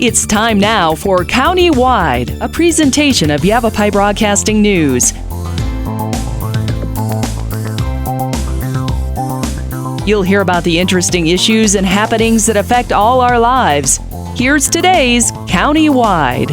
It's time now for County-Wide, a presentation of Yavapai Broadcasting News. You'll hear about the interesting issues and happenings that affect all our lives. Here's today's County-Wide.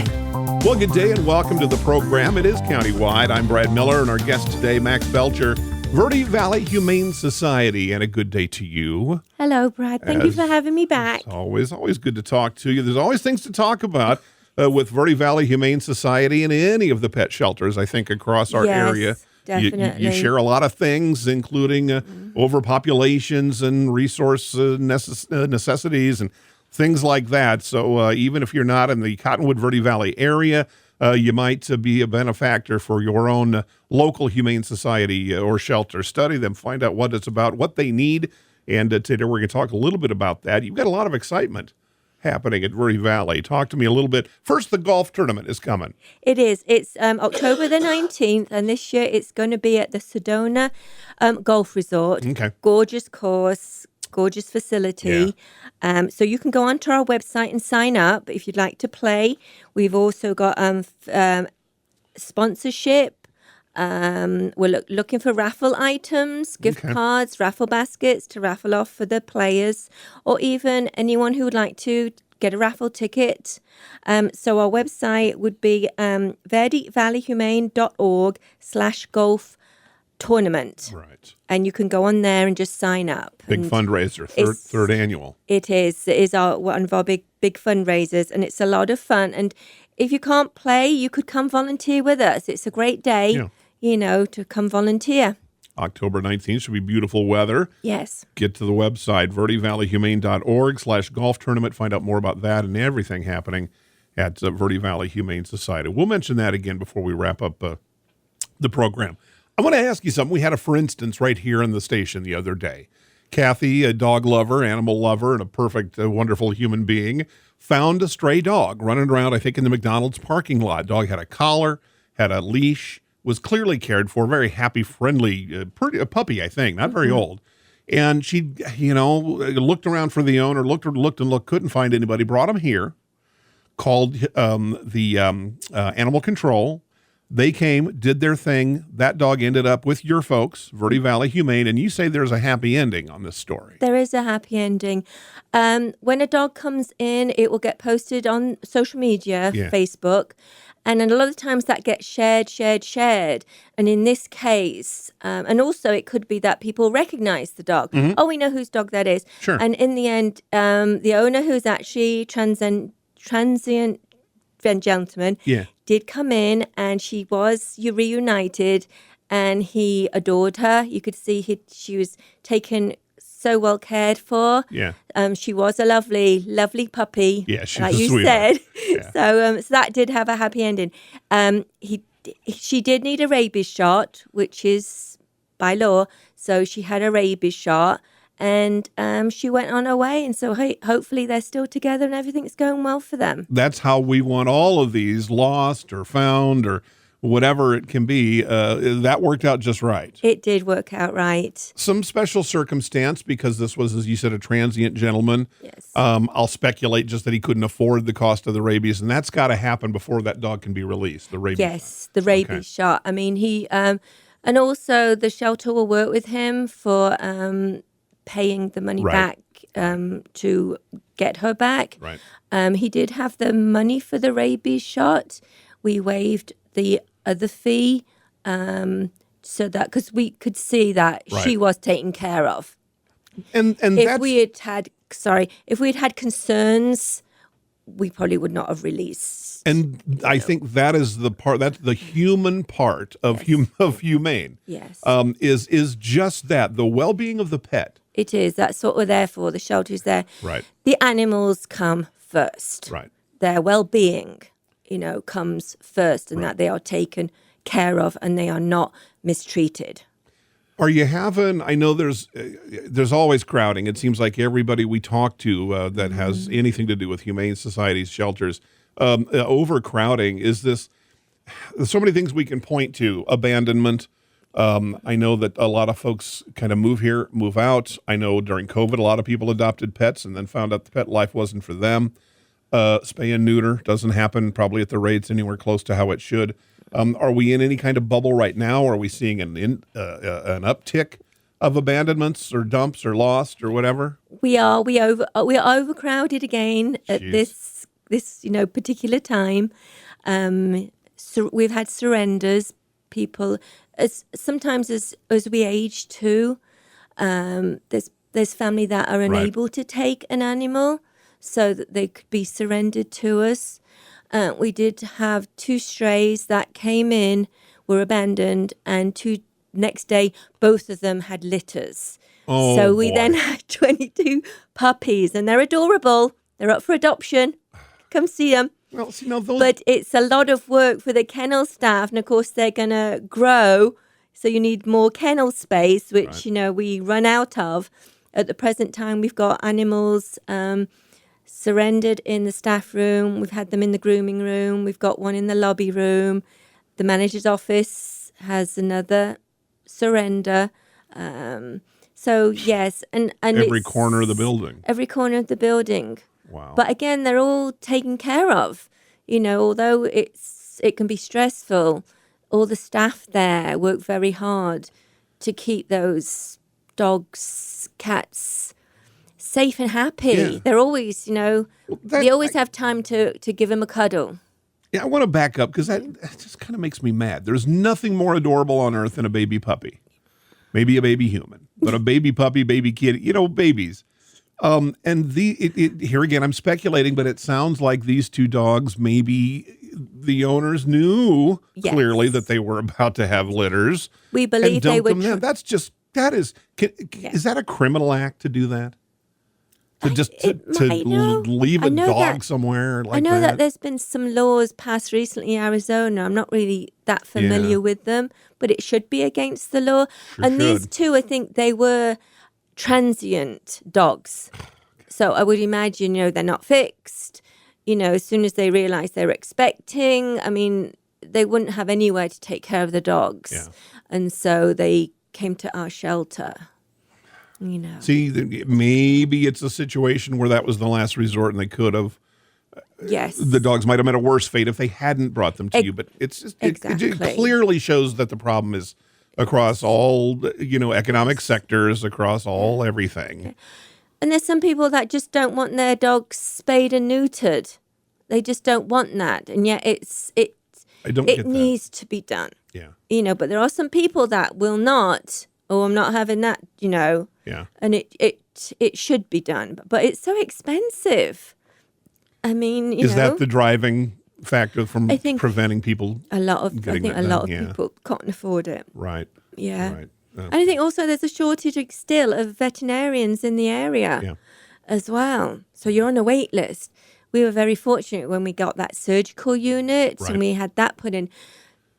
Well, good day and welcome to the program. It is County-Wide. I'm Brad Miller, and our guest today, Max Belcher, Verde Valley Humane Society, and a good day to you. Hello, Brad. Thank you for having me back. It's always good to talk to you. There's always things to talk about with Verde Valley Humane Society and any of the pet shelters, I think, across our area. Definitely. You share a lot of things, including overpopulations and resource necessities and things like that. So even if you're not in the Cottonwood Verde Valley area, you might be a benefactor for your own local humane society or shelter. Study them, find out what it's about, what they need, and today we're going to talk a little bit about that. You've got a lot of excitement happening at Verde Valley. Talk to me a little bit. First, the golf tournament is coming. It is. It's October the 19th, and this year it's going to be at the Sedona Golf Resort. Okay. Gorgeous course, gorgeous facility. Yeah. So you can go onto our website and sign up if you'd like to play. We've also got sponsorship. We're looking for raffle items, gift cards, raffle baskets to raffle off for the players, or even anyone who would like to get a raffle ticket. So our website would be verdevalleyhumane.org/golf tournament. Right. And you can go on there and just sign up. Big fundraiser, third annual. It is one of our big fundraisers, and it's a lot of fun. And if you can't play, you could come volunteer with us. It's a great day, to come volunteer. October 19th should be beautiful weather. Yes. Get to the website, verdevalleyhumane.org/golf tournament. Find out more about that and everything happening at Verde Valley Humane Society. We'll mention that again before we wrap up the program. I want to ask you something. We had a for instance right here in the station the other day. Kathy, a dog lover, animal lover, and a perfect, wonderful human being, found a stray dog running around, I think, in the McDonald's parking lot. Dog had a collar, had a leash, was clearly cared for, very happy, friendly, a puppy, I think, not very old. And she, looked around for the owner, looked, couldn't find anybody, brought him here, called the animal control. They came, did their thing. That dog ended up with your folks, Verde Valley Humane, and you say there's a happy ending on this story. There is a happy ending. When a dog comes in, it will get posted on social media, Facebook, and a lot of times that gets shared. And in this case, and also it could be that people recognize the dog. Mm-hmm. Oh, we know whose dog that is. Sure. And in the end, the owner, who's actually transient gentleman, did come in, and she was reunited, and he adored her. You could see she was taken so well cared for. Yeah. She was a lovely puppy. Yeah, she like was you sweet. said. Yeah. So that did have a happy ending. She did need a rabies shot, which is by law. So she had a rabies shot. And she went on her way, and so hopefully they're still together and everything's going well for them. That's how we want all of these, lost or found or whatever it can be. That worked out just right. It did work out right. Some special circumstance, because this was, as you said, a transient gentleman. Yes. I'll speculate just that he couldn't afford the cost of the rabies, and that's got to happen before that dog can be released, the rabies Yes, the rabies shot. I mean, he and also the shelter will work with him for paying the money back to get her back. Right. He did have the money for the rabies shot. We waived the other fee so that because we could see that she was taken care of. And if we had had concerns, we probably would not have released. And I think that is the part, that's the human part of humane. Yes. Is just that, the well-being of the pet. It is. That's what we're there for. The shelter's there. Right. The animals come first. Right. Their well-being, comes first, and that they are taken care of and they are not mistreated. Are you having, I know there's always crowding. It seems like everybody we talk to that has anything to do with humane societies, shelters, overcrowding. Is this, there's so many things we can point to, abandonment, I know that a lot of folks kind of move here, move out. I know during COVID, a lot of people adopted pets and then found out the pet life wasn't for them. Spay and neuter doesn't happen probably at the rates anywhere close to how it should. Are we in any kind of bubble right now? Are we seeing an uptick of abandonments or dumps or lost or whatever? We are. We are overcrowded again at this particular time. So we've had surrenders. People, sometimes as we age too, there's family that are unable to take an animal, so that they could be surrendered to us. We did have 2 strays that came in, were abandoned, and next day, both of them had litters. Oh, so we boy. then had 22 puppies, and they're adorable. They're up for adoption. Come see them. Well, see, no, those... But it's a lot of work for the kennel staff, and of course they're going to grow, so you need more kennel space, which we run out of. At the present time, we've got animals surrendered in the staff room. We've had them in the grooming room. We've got one in the lobby room. The manager's office has another surrender. So yes, and every corner of the building. Every corner of the building. Wow. But again, they're all taken care of. Although it can be stressful, all the staff there work very hard to keep those dogs, cats safe and happy. Yeah. They're always, they always have time to give them a cuddle. Yeah, I want to back up because that just kind of makes me mad. There's nothing more adorable on earth than a baby puppy. Maybe a baby human, but a baby puppy, baby kid, babies. And here again, I'm speculating, but it sounds like these 2 dogs, maybe the owners knew clearly that they were about to have litters. We believe they would. Is that a criminal act to do that? To leave a dog somewhere like that? I know that there's been some laws passed recently in Arizona. I'm not really that familiar with them, but it should be against the law. These 2, I think they were transient dogs. So I would imagine, they're not fixed. As soon as they realize they're expecting, they wouldn't have anywhere to take care of the dogs. Yeah. And so they came to our shelter. See, maybe it's a situation where that was the last resort and they could have. Yes. The dogs might have met a worse fate if they hadn't brought them to you, but it's just, it clearly shows that the problem is across all, economic sectors, across all everything. Okay. And there's some people that just don't want their dogs spayed and neutered. They just don't want that. And yet it needs to be done. Yeah. But there are some people that will not, I'm not having that, Yeah. And it should be done. But it's so expensive. Is that the driving factor from preventing people? A lot of people can't afford it. Right. Yeah. Right. And I think also there's a shortage still of veterinarians in the area as well. So you're on a wait list. We were very fortunate when we got that surgical unit and we had that put in.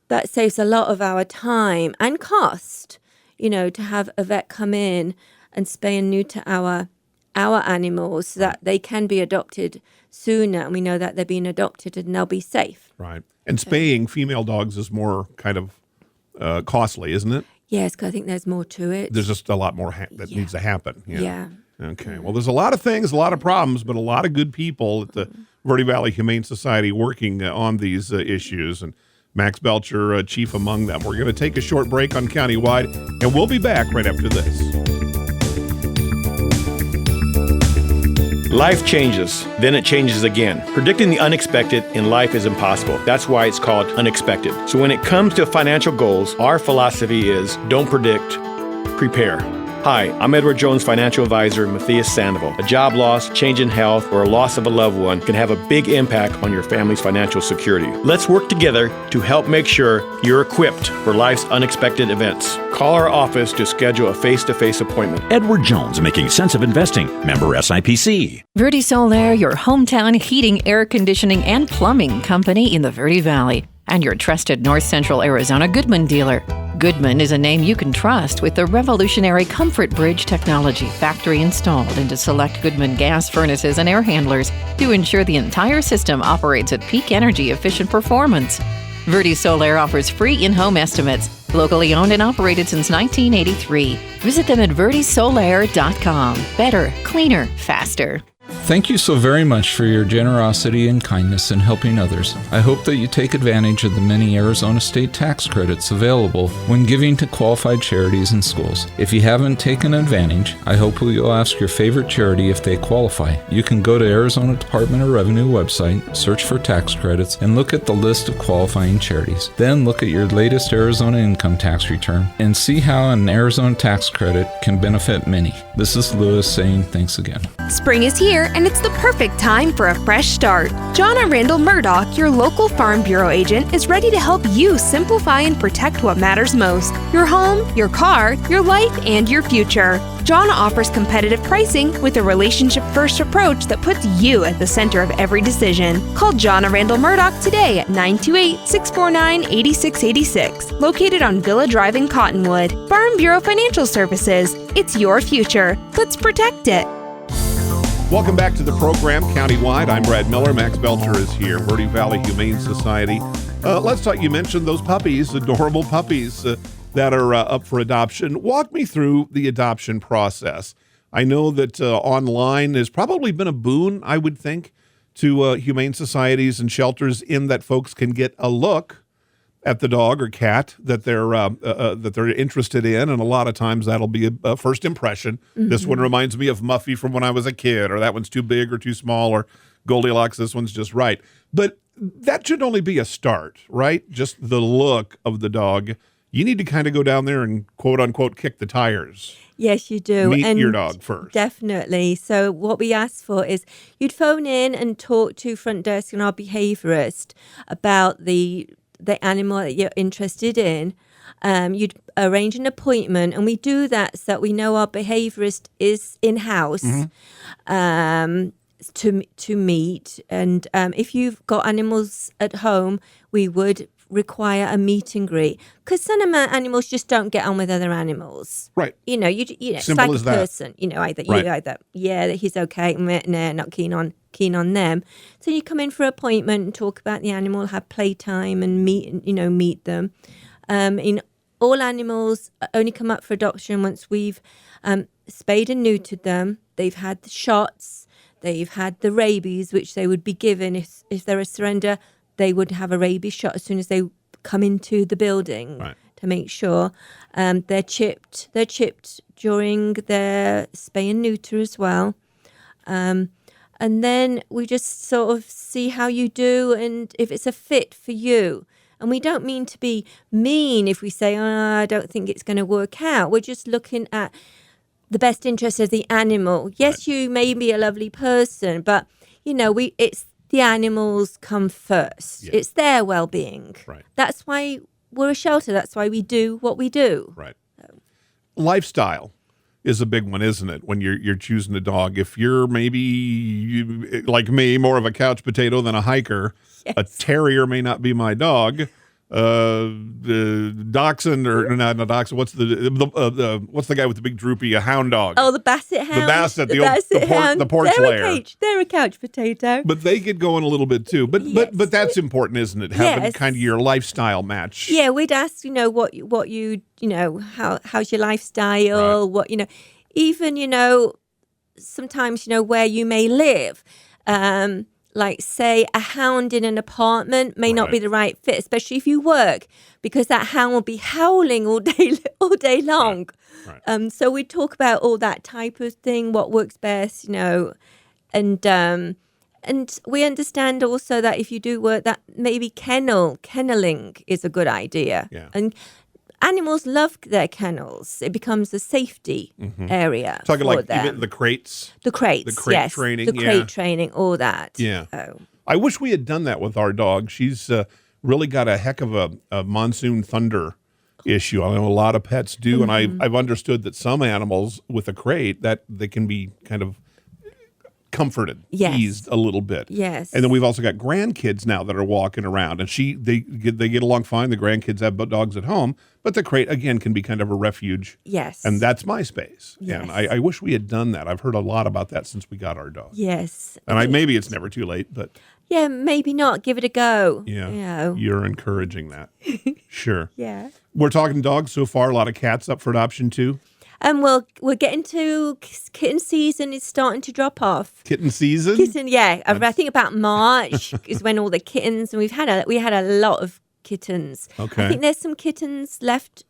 That saves a lot of our time and cost, to have a vet come in and spay and neuter our animals so that they can be adopted sooner, and we know that they're being adopted and they'll be safe. Right. And spaying female dogs is more kind of costly, isn't it? Yes, because I think there's more to it. There's just a lot more that needs to happen. Yeah. Okay. Well, there's a lot of things, a lot of problems, but a lot of good people at the Verde Valley Humane Society working on these issues, and Max Belcher, chief among them. We're going to take a short break on Countywide, and we'll be back right after this. Life changes, then it changes again. Predicting the unexpected in life is impossible. That's why it's called unexpected. So when it comes to financial goals, our philosophy is don't predict, prepare. Hi, I'm Edward Jones financial advisor Matthias Sandoval. A job loss, change in health, or a loss of a loved one can have a big impact on your family's financial security. Let's work together to help make sure you're equipped for life's unexpected events. Call our office to schedule a face-to-face appointment. Edward Jones, making sense of investing. Member SIPC. Verde Solaire, your hometown heating, air conditioning, and plumbing company in the Verde Valley. And your trusted North Central Arizona Goodman dealer. Goodman is a name you can trust with the revolutionary Comfort Bridge technology factory installed into select Goodman gas furnaces and air handlers to ensure the entire system operates at peak energy efficient performance. Verde Solaire offers free in-home estimates, locally owned and operated since 1983. Visit them at verdesolaire.com. Better, cleaner, faster. Thank you so very much for your generosity and kindness in helping others. I hope that you take advantage of the many Arizona state tax credits available when giving to qualified charities and schools. If you haven't taken advantage, I hope you'll ask your favorite charity if they qualify. You can go to Arizona Department of Revenue website, search for tax credits, and look at the list of qualifying charities. Then look at your latest Arizona income tax return and see how an Arizona tax credit can benefit many. This is Lewis saying thanks again. Spring is here, and it's the perfect time for a fresh start. Jonna Randall Murdoch, your local Farm Bureau agent, is ready to help you simplify and protect what matters most: your home, your car, your life, and your future. Jonna offers competitive pricing with a relationship-first approach that puts you at the center of every decision. Call Jonna Randall Murdoch today at 928-649-8686, located on Villa Drive in Cottonwood. Farm Bureau Financial Services. It's your future. Let's protect it. Welcome back to the program, Countywide. I'm Brad Miller. Max Belcher is here, Verde Valley Humane Society. Let's talk, you mentioned those puppies, adorable puppies that are up for adoption. Walk me through the adoption process. I know that online has probably been a boon, I would think, to humane societies and shelters in that folks can get a look at the dog or cat that they're interested in, and a lot of times that'll be a first impression. Mm-hmm. This one reminds me of Muffy from when I was a kid, or that one's too big or too small, or Goldilocks, this one's just right. But that should only be a start, right? Just the look of the dog. You need to kind of go down there and quote unquote kick the tires. Yes, you do. Meet your dog first. Definitely. So what we ask for is you'd phone in and talk to front desk and our behaviorist about the animal that you're interested in. You'd arrange an appointment, and we do that so that we know our behaviorist is in-house to meet. And if you've got animals at home, we would require a meet and greet, because some animals just don't get on with other animals. Right. You know, it's Simple like as a that. person. You know, either he's okay, nah, not keen on them. So you come in for an appointment and talk about the animal, have playtime, and meet them. In all animals only come up for adoption once we've spayed and neutered them. They've had the shots. They've had the rabies, which they would be given if they're a surrender. They would have a rabies shot as soon as they come into the building, right, to make sure. They're chipped. They're chipped during their spay and neuter as well. And then we just sort of see how you do and if it's a fit for you. And we don't mean to be mean if we say, I don't think it's going to work out. We're just looking at the best interest of the animal. Yes, right, you may be a lovely person, but, it's the animals come first. Yeah. It's their well-being. Right. That's why we're a shelter. That's why we do what we do. Right. So. Lifestyle is a big one, isn't it? When you're choosing a dog. If you're maybe, like me, more of a couch potato than a hiker, yes, a terrier may not be my dog. The dachshund, or not dachshund. What's the guy with the big droopy, a hound dog? Oh, the basset hound. The basset, the porch layer. They're a couch potato. But they get going a little bit too. But yes, but that's important, isn't it? Having kind of your lifestyle match. Yeah, we'd ask, what you how's your lifestyle? Right. What even sometimes where you may live. Like, say, a hound in an apartment may not be the right fit, especially if you work, because that hound will be howling all day long. Right. So we talk about all that type of thing, what works best, and we understand also that if you do work, that maybe kenneling is a good idea. Yeah. And animals love their kennels. It becomes a safety area. Talking for like them. Even the crates. The crates, yes. Training. The crate training, all that. Yeah. Oh. I wish we had done that with our dog. She's really got a heck of a monsoon thunder issue. I know a lot of pets do, and I've understood that some animals with a crate, that they can be kind of comforted, eased a little bit. Yes. And then we've also got grandkids now that are walking around, and they get along fine. The grandkids have dogs at home, but the crate, again, can be kind of a refuge. Yes. And that's my space. Yes. And I wish we had done that. I've heard a lot about that since we got our dog. Yes. And maybe it's never too late, but... Yeah, maybe not. Give it a go. Yeah. You're encouraging that. Sure. Yeah. We're talking dogs so far. A lot of cats up for adoption, too? We're getting to kitten season is starting to drop off. Kitten season? I think about March is when all the kittens, and we had a lot of kittens. Okay. I think there's some kittens left,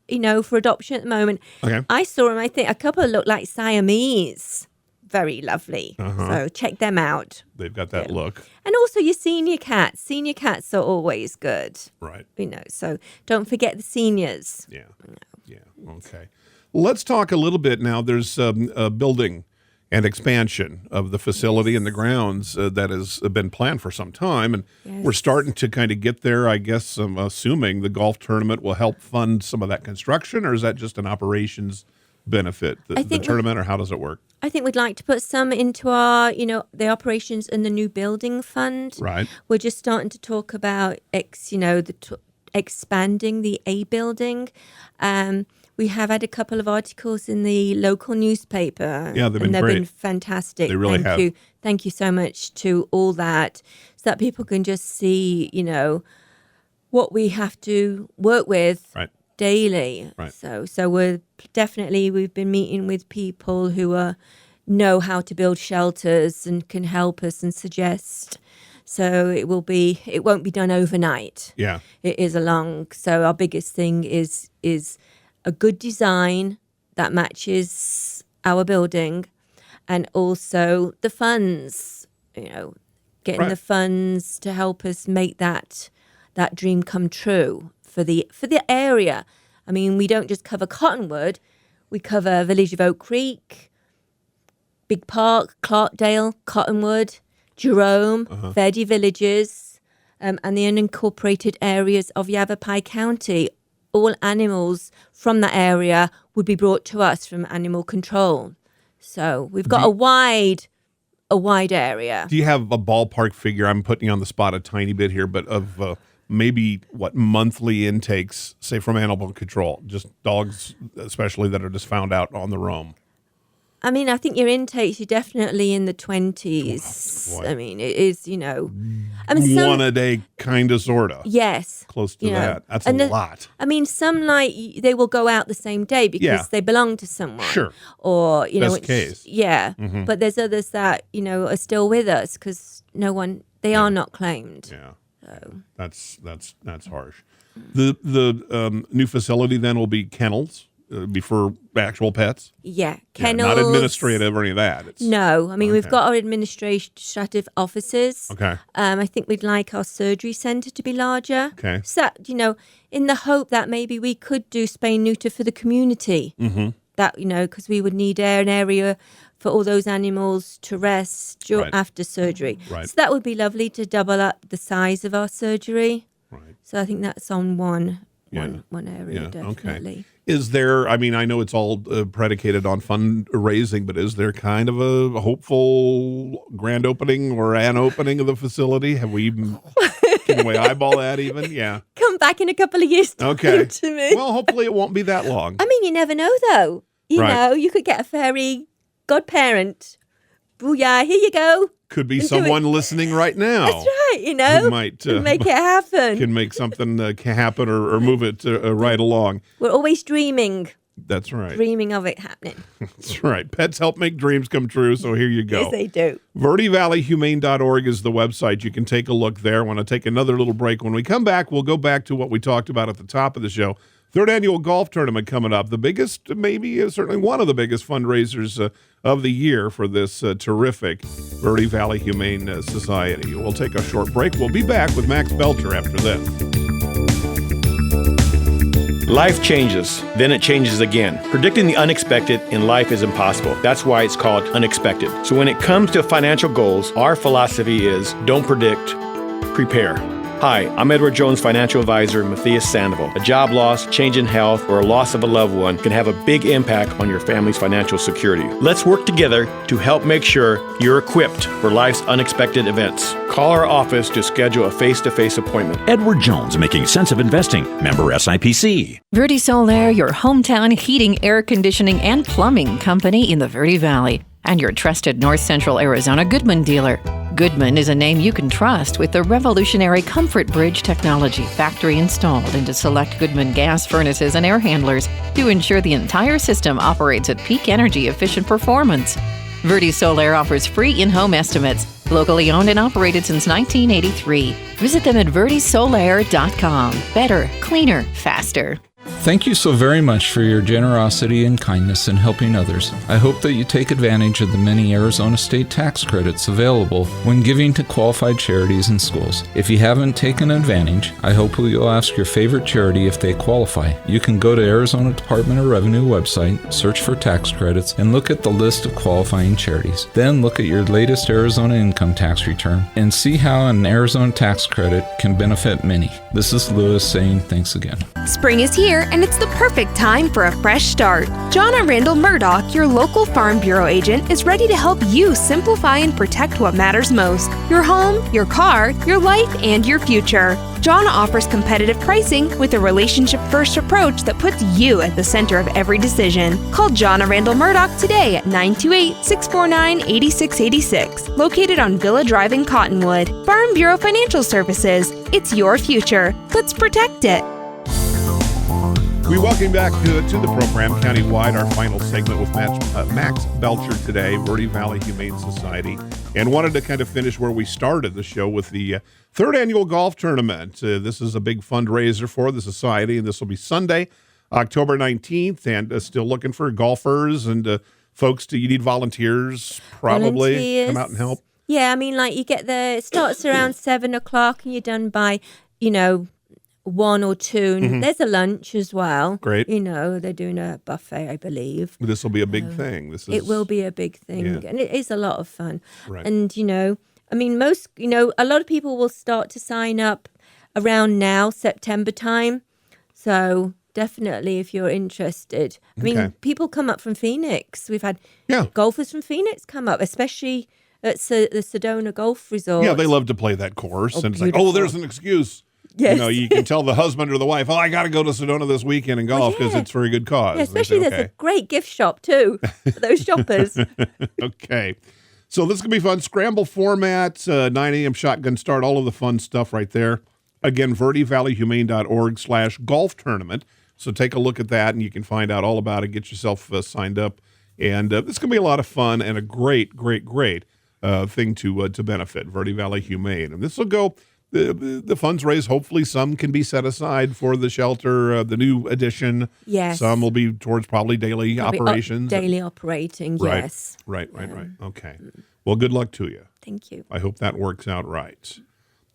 for adoption at the moment. Okay. I saw them. I think a couple look like Siamese. Very lovely. So check them out. They've got that look. And also your senior cats. Senior cats are always good. Right. So don't forget the seniors. Yeah. Yeah. Okay. Let's talk a little bit now. There's a building and expansion of the facility and the grounds that has been planned for some time. And we're starting to kind of get there. I guess I'm assuming the golf tournament will help fund some of that construction, or is that just an operations benefit, the tournament, or how does it work? I think we'd like to put some into our, the operations and the new building fund. Right. We're just starting to talk about, expanding the A building. We have had a couple of articles in the local newspaper. Yeah, they've been and they've great. been fantastic. They really have. Thank you so much to all that, so that people can just see, what we have to work with daily. Right. So we've been meeting with people who know how to build shelters and can help us and suggest. So it won't be done overnight. Yeah. It is so our biggest thing is a good design that matches our building, and also the funds, getting the funds to help us make that dream come true for the area. I mean, we don't just cover Cottonwood, we cover Village of Oak Creek, Big Park, Clarkdale, Cottonwood, Jerome, Verdi Villages, and the unincorporated areas of Yavapai County. All animals from that area would be brought to us from animal control. So we've got a wide area. Do you have a ballpark figure? I'm putting you on the spot a tiny bit here, but of maybe what monthly intakes, say, from animal control, just dogs especially that are just found out on the roam? I mean, I think your intakes are definitely in the 20s. Boy. I mean, it is, one a day, kind of, sort of. Yes. Close to that. That's a lot. I mean, some they will go out the same day because they belong to someone. Sure. Or, Best case. Yeah. Mm-hmm. But there's others that, are still with us because they are not claimed. Yeah. So. That's harsh. The new facility then will be kennels. Be for actual pets? Yeah, kennels. Not administrative or any of that. No, I mean, we've got our administrative offices. Okay. I think we'd like our surgery centre to be larger. Okay. So, in the hope that maybe we could do spay and neuter for the community. Mm-hmm. That, because we would need an area for all those animals to rest after surgery. Right. So that would be lovely to double up the size of our surgery. Right. So I think that's on one area, definitely. Okay. Is there, I mean, I know it's all predicated on fundraising, but is there kind of a hopeful grand opening or an opening of the facility? Can we eyeball that even? Yeah. Come back in a couple of years to me. Well, hopefully it won't be that long. I mean, you never know, though. You know, you could get a fairy godparent. Booyah, here you go. Could be someone listening right now. That's right, who might make it happen. Can make something happen or move it right along. We're always dreaming. That's right. Dreaming of it happening. That's right. Pets help make dreams come true, so here you go. Yes, they do. VerdiValleyHumane.org is the website. You can take a look there. I want to take another little break. When we come back, we'll go back to what we talked about at the top of the show. Third annual golf tournament coming up. The biggest, maybe certainly one of the biggest fundraisers of the year for this terrific Verde Valley Humane Society. We'll take a short break. We'll be back with Max Belcher after this. Life changes, then it changes again. Predicting the unexpected in life is impossible. That's why it's called unexpected. So when it comes to financial goals, our philosophy is don't predict, prepare. Hi, I'm Edward Jones financial advisor Matthias Sandoval. A job loss, change in health, or a loss of a loved one can have a big impact on your family's financial security. Let's work together to help make sure you're equipped for life's unexpected events. Call our office to schedule a face-to-face appointment. Edward Jones, making sense of investing. Member SIPC. Verde Solaire, your hometown heating, air conditioning, and plumbing company in the Verde Valley, and your trusted North Central Arizona Goodman dealer. Goodman is a name you can trust with the revolutionary Comfort Bridge technology factory installed into select Goodman gas furnaces and air handlers to ensure the entire system operates at peak energy efficient performance. Verde Solaire offers free in-home estimates, locally owned and operated since 1983. Visit them at verdesolaire.com. Better, cleaner, faster. Thank you so very much for your generosity and kindness in helping others. I hope that you take advantage of the many Arizona state tax credits available when giving to qualified charities and schools. If you haven't taken advantage, I hope you'll ask your favorite charity if they qualify. You can go to Arizona Department of Revenue website, search for tax credits, and look at the list of qualifying charities. Then look at your latest Arizona income tax return and see how an Arizona tax credit can benefit many. This is Lewis saying thanks again. Spring is here, and it's the perfect time for a fresh start. Jonna Randall Murdoch, your local Farm Bureau agent, is ready to help you simplify and protect what matters most: your home, your car, your life, and your future. Jonna offers competitive pricing with a relationship-first approach that puts you at the center of every decision. Call Jonna Randall Murdoch today at 928-649-8686, located on Villa Drive in Cottonwood. Farm Bureau Financial Services. It's your future. Let's protect it. We welcome back to the program, Countywide, our final segment with Max Belcher today, Verde Valley Humane Society, and wanted to kind of finish where we started the show with the third annual golf tournament. This is a big fundraiser for the society, and this will be Sunday, October 19th, and still looking for golfers and folks. You need volunteers, probably, come out and help. Yeah, I mean, like you get there, it starts around 7 o'clock and you're done by, 1 or 2. And there's a lunch as well. Great. They're doing a buffet, I believe. This will be a big thing. It will be a big thing. Yeah. And it is a lot of fun. Right. And, a lot of people will start to sign up around now, September time. So definitely if you're interested. I mean, people come up from Phoenix. We've had golfers from Phoenix come up, especially at the Sedona Golf Resort. Yeah, they love to play that course. And it's like, there's an excuse. Yes. You can tell the husband or the wife, I got to go to Sedona this weekend and golf because it's for a good cause. Yeah, especially there's a great gift shop, too, for those shoppers. Okay. So this is going to be fun. Scramble format, 9 a.m. shotgun start, all of the fun stuff right there. Again, verdevalleyhumane.org/golf tournament. So take a look at that, and you can find out all about it. Get yourself signed up. And this is going to be a lot of fun and a great, great, great thing to benefit Verde Valley Humane. And this will go... The funds raised, hopefully some can be set aside for the shelter, the new addition. Yes. Some will be towards probably daily operations. Daily operating, right. yes. Right. Okay. Well, good luck to you. Thank you. I hope that works out right.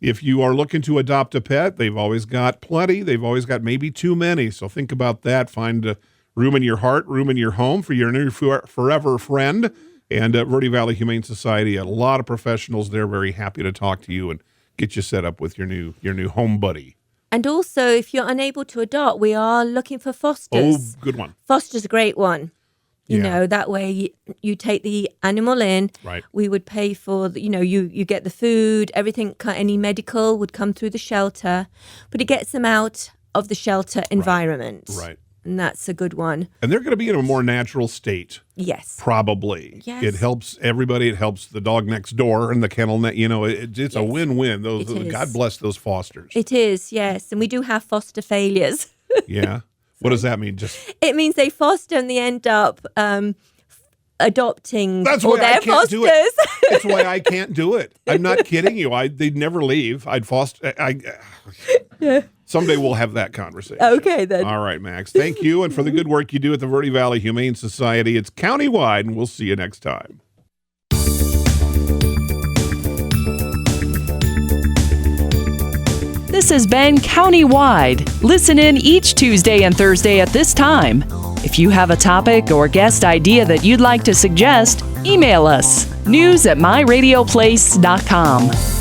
If you are looking to adopt a pet, they've always got plenty. They've always got maybe too many. So think about that. Find room in your heart, room in your home for your new forever friend. And at Verde Valley Humane Society, a lot of professionals there, very happy to talk to you and get you set up with your new home buddy. And also, if you're unable to adopt, we are looking for fosters. Oh, good one. Foster's a great one. That way you take the animal in. Right. We would pay for, you get the food, everything, any medical would come through the shelter. But it gets them out of the shelter environment. Right. And that's a good one. And they're going to be in a more natural state. Yes. Probably. Yes. It helps everybody. It helps the dog next door and the kennel. It's a win-win. God bless those fosters. It is, yes. And we do have foster failures. Yeah. What does that mean? It means they foster and they end up adopting That's all why their I can't fosters. Do it. That's why I can't do it. I'm not kidding you. They'd never leave. I'd foster. Someday we'll have that conversation. Okay, then. All right, Max. Thank you. And for the good work you do at the Verde Valley Humane Society. It's countywide, and we'll see you next time. This has been Countywide. Listen in each Tuesday and Thursday at this time. If you have a topic or guest idea that you'd like to suggest, email us, news@myradioplace.com.